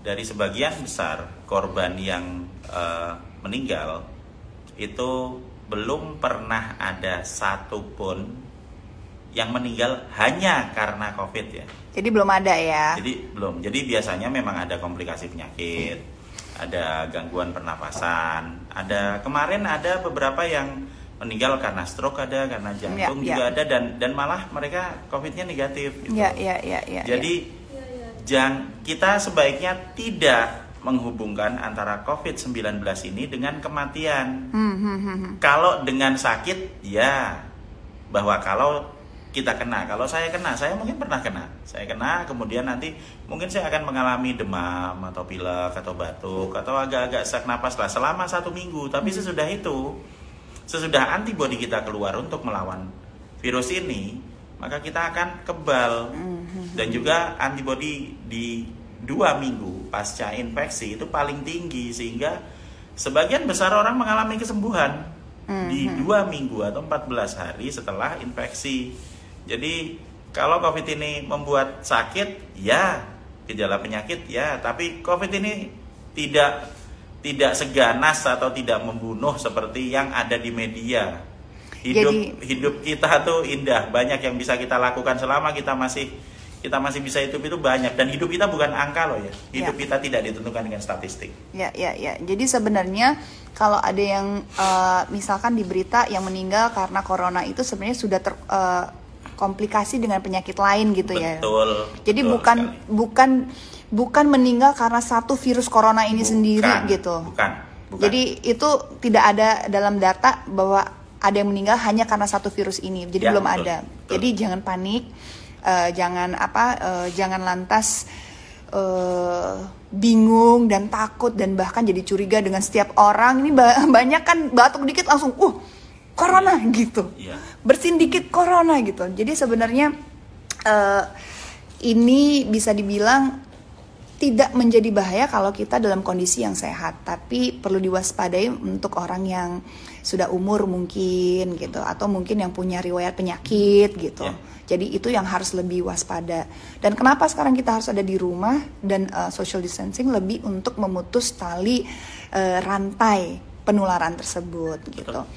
dari sebagian besar korban yang meninggal itu belum pernah ada satupun yang meninggal hanya karena COVID ya. Jadi belum ada ya? Jadi belum. Jadi biasanya memang ada komplikasi penyakit, ada gangguan pernapasan, kemarin ada beberapa yang meninggal karena stroke, ada karena jantung juga ada, dan malah mereka COVID-nya negatif. Gitu. Jadi kita sebaiknya tidak menghubungkan antara COVID-19 ini dengan kematian. Kalau dengan sakit, ya bahwa kalau kita kena, kalau saya kena, saya mungkin pernah kena. Saya kena, kemudian nanti mungkin saya akan mengalami demam atau pilek atau batuk atau agak-agak sesak napas lah selama 1 minggu. Tapi sesudah itu, sesudah antibodi kita keluar untuk melawan virus ini, maka kita akan kebal. Dan juga antibodi di 2 minggu pasca infeksi itu paling tinggi, sehingga sebagian besar orang mengalami kesembuhan di 2 minggu atau 14 hari setelah infeksi. Jadi kalau COVID ini membuat sakit, ya gejala penyakit ya, tapi COVID ini tidak seganas atau tidak membunuh seperti yang ada di media. Hidup kita tuh indah, banyak yang bisa kita lakukan selama kita masih bisa hidup, itu banyak, dan hidup kita bukan angka loh ya. Hidup kita tidak ditentukan dengan statistik. Ya. Jadi sebenarnya kalau ada yang misalkan di berita yang meninggal karena corona itu sebenarnya sudah komplikasi dengan penyakit lain gitu ya. Jadi bukan meninggal karena satu virus corona ini sendiri gitu. Bukan. Jadi itu tidak ada dalam data bahwa ada yang meninggal hanya karena satu virus ini. Jadi belum ada. Jadi jangan panik. Jangan lantas bingung dan takut dan bahkan jadi curiga dengan setiap orang. Ini banyak kan batuk dikit langsung corona gitu, bersin dikit corona gitu. Jadi sebenarnya ini bisa dibilang tidak menjadi bahaya kalau kita dalam kondisi yang sehat, tapi perlu diwaspadai untuk orang yang sudah umur mungkin gitu, atau mungkin yang punya riwayat penyakit gitu. Jadi itu yang harus lebih waspada. Dan kenapa sekarang kita harus ada di rumah dan social distancing lebih untuk memutus tali rantai penularan tersebut gitu.